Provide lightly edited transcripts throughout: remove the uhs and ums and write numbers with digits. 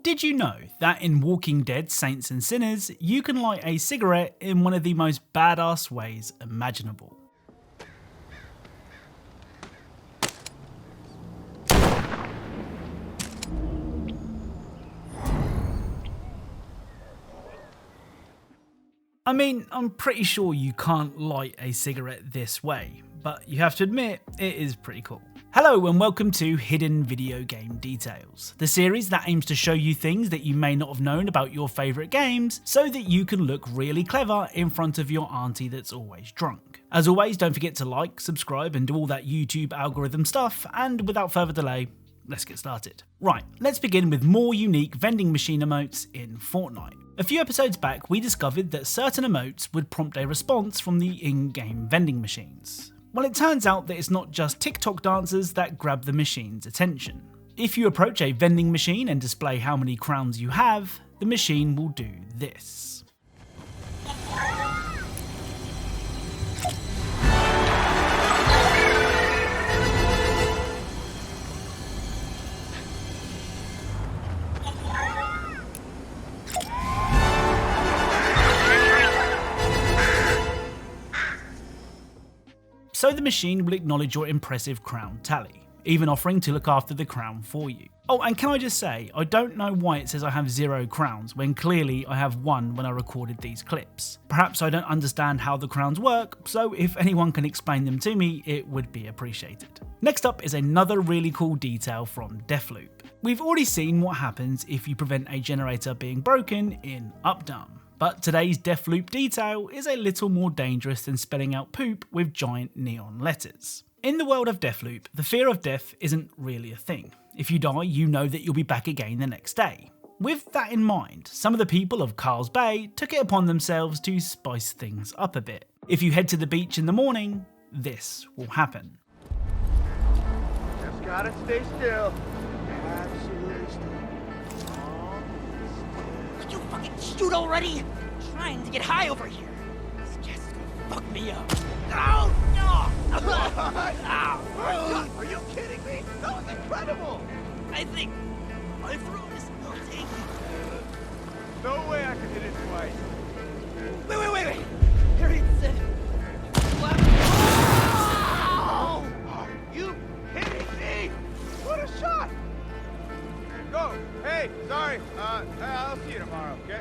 Did you know that in Walking Dead Saints and Sinners, you can light a cigarette in one of the most badass ways imaginable? I mean, I'm pretty sure you can't light a cigarette this way, but you have to admit, it is pretty cool. Hello and welcome to Hidden Video Game Details, the series that aims to show you things that you may not have known about your favourite games so that you can look really clever in front of your auntie that's always drunk. As always, don't forget to like, subscribe and do all that YouTube algorithm stuff, and without further delay, let's get started. Right, let's begin with more unique vending machine emotes in Fortnite. A few episodes back, we discovered that certain emotes would prompt a response from the in-game vending machines. Well, it turns out that it's not just TikTok dancers that grab the machine's attention. If you approach a vending machine and display how many crowns you have, the machine will do this. So the machine will acknowledge your impressive crown tally, even offering to look after the crown for you. Oh, and can I just say, I don't know why it says I have 0 crowns when clearly I have 1 when I recorded these clips. Perhaps I don't understand how the crowns work, so if anyone can explain them to me, it would be appreciated. Next up is another really cool detail from Deathloop. We've already seen what happens if you prevent a generator being broken in Updown. But today's Deathloop detail is a little more dangerous than spelling out poop with giant neon letters. In the world of Deathloop, the fear of death isn't really a thing. If you die, you know that you'll be back again the next day. With that in mind, some of the people of Carl's Bay took it upon themselves to spice things up a bit. If you head to the beach in the morning, this will happen. Just gotta stay still. Absolutely still. Would you fucking shoot already? I'm trying to get high over here. This gas is gonna fuck me up. Oh no! Are you kidding me? That was incredible! I think my throat is melting. No way I could hit it twice. Wait. Harriet said. Oh! Are you kidding me? What a shot! Go! Hey, sorry. I'll see you tomorrow, okay?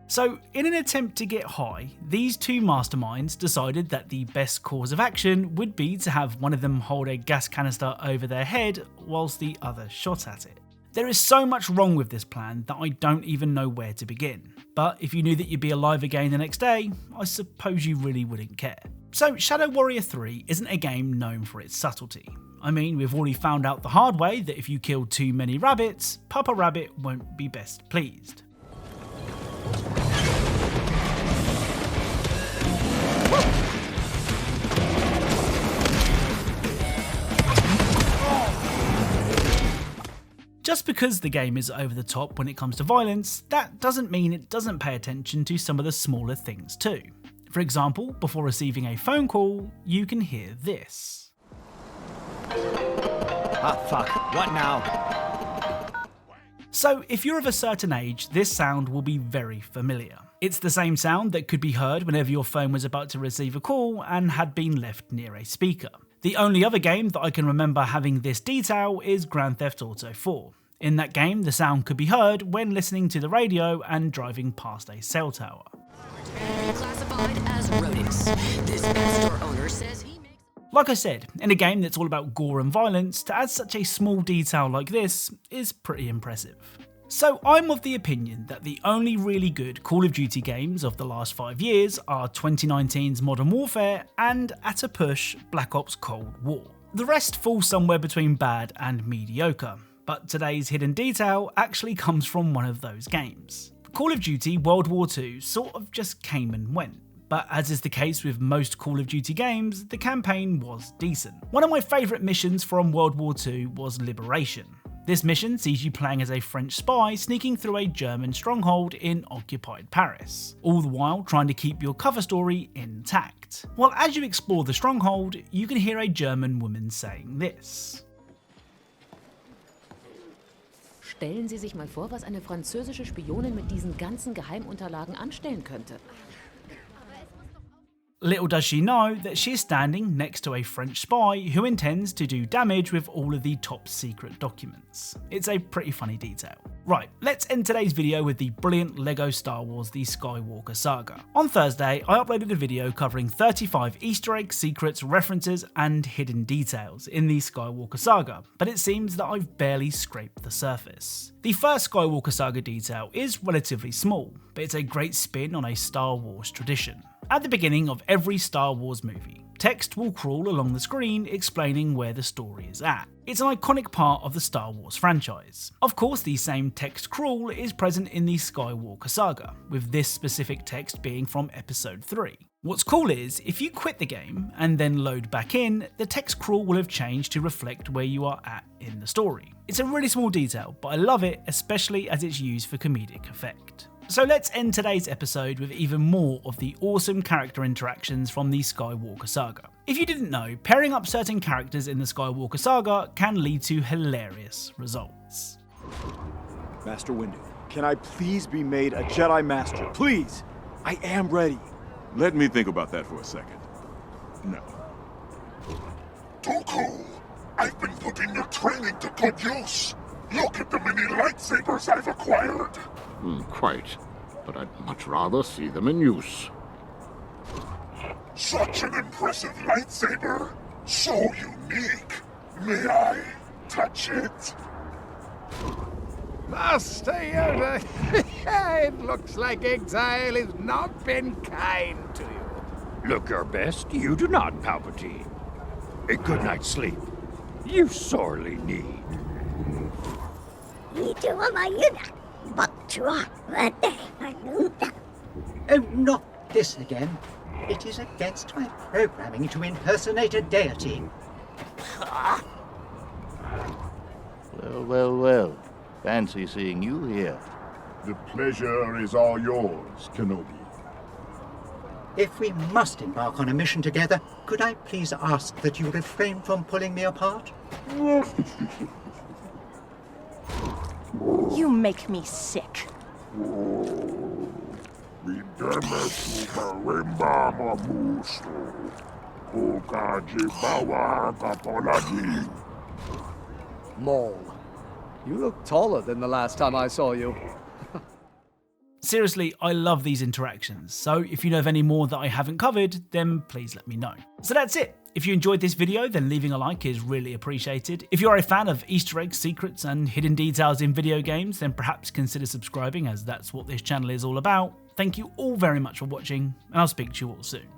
So, in an attempt to get high, these two masterminds decided that the best course of action would be to have one of them hold a gas canister over their head whilst the other shot at it. There is so much wrong with this plan that I don't even know where to begin. But if you knew that you'd be alive again the next day, I suppose you really wouldn't care. So Shadow Warrior 3 isn't a game known for its subtlety. I mean, we've already found out the hard way that if you kill too many rabbits, Papa Rabbit won't be best pleased. Just because the game is over the top when it comes to violence, that doesn't mean it doesn't pay attention to some of the smaller things too. For example, before receiving a phone call, you can hear this. Ah, fuck. What now? So, if you're of a certain age, this sound will be very familiar. It's the same sound that could be heard whenever your phone was about to receive a call and had been left near a speaker. The only other game that I can remember having this detail is Grand Theft Auto 4. In that game, the sound could be heard when listening to the radio and driving past a cell tower. Classified as rodents. This pet store owner says he makes... Like I said, in a game that's all about gore and violence, to add such a small detail like this is pretty impressive. So I'm of the opinion that the only really good Call of Duty games of the last 5 years are 2019's Modern Warfare and, at a push, Black Ops Cold War. The rest fall somewhere between bad and mediocre, but today's hidden detail actually comes from one of those games. Call of Duty World War II sort of just came and went. But as is the case with most Call of Duty games, the campaign was decent. One of my favourite missions from World War II was Liberation. This mission sees you playing as a French spy sneaking through a German stronghold in occupied Paris, all the while trying to keep your cover story intact. Well, as you explore the stronghold, you can hear a German woman saying this. Stellen Sie sich mal vor, was eine französische Spionin mit diesen ganzen Geheimunterlagen anstellen könnte. Little does she know that she is standing next to a French spy who intends to do damage with all of the top secret documents. It's a pretty funny detail. Right, let's end today's video with the brilliant LEGO Star Wars The Skywalker Saga. On Thursday, I uploaded a video covering 35 Easter eggs, secrets, references and hidden details in the Skywalker Saga, but it seems that I've barely scraped the surface. The first Skywalker Saga detail is relatively small, but it's a great spin on a Star Wars tradition. At the beginning of every Star Wars movie, text will crawl along the screen explaining where the story is at. It's an iconic part of the Star Wars franchise. Of course, the same text crawl is present in the Skywalker Saga, with this specific text being from Episode 3. What's cool is, if you quit the game and then load back in, the text crawl will have changed to reflect where you are at in the story. It's a really small detail, but I love it, especially as it's used for comedic effect. So let's end today's episode with even more of the awesome character interactions from the Skywalker Saga. If you didn't know, pairing up certain characters in the Skywalker Saga can lead to hilarious results. Master Windu, can I please be made a Jedi Master? Please! I am ready. Let me think about that for a second. No. Dooku, I've been putting your training to good use. Look at the many lightsabers I've acquired. Quite. But I'd much rather see them in use. Such an impressive lightsaber. So unique. May I touch it? Master Yoda, it looks like exile has not been kind to you. Look your best, you do not, Palpatine. A good night's sleep you sorely need. Oh, not this again. It is against my programming to impersonate a deity. Well. Fancy seeing you here. The pleasure is all yours, Kenobi. If we must embark on a mission together, could I please ask that you refrain from pulling me apart? You make me sick. Lol. You look taller than the last time I saw you. Seriously, I love these interactions, so if you know of any more that I haven't covered, then please let me know. So that's it. If you enjoyed this video, then leaving a like is really appreciated. If you're a fan of Easter eggs, secrets, and hidden details in video games, then perhaps consider subscribing, as that's what this channel is all about. Thank you all very much for watching, and I'll speak to you all soon.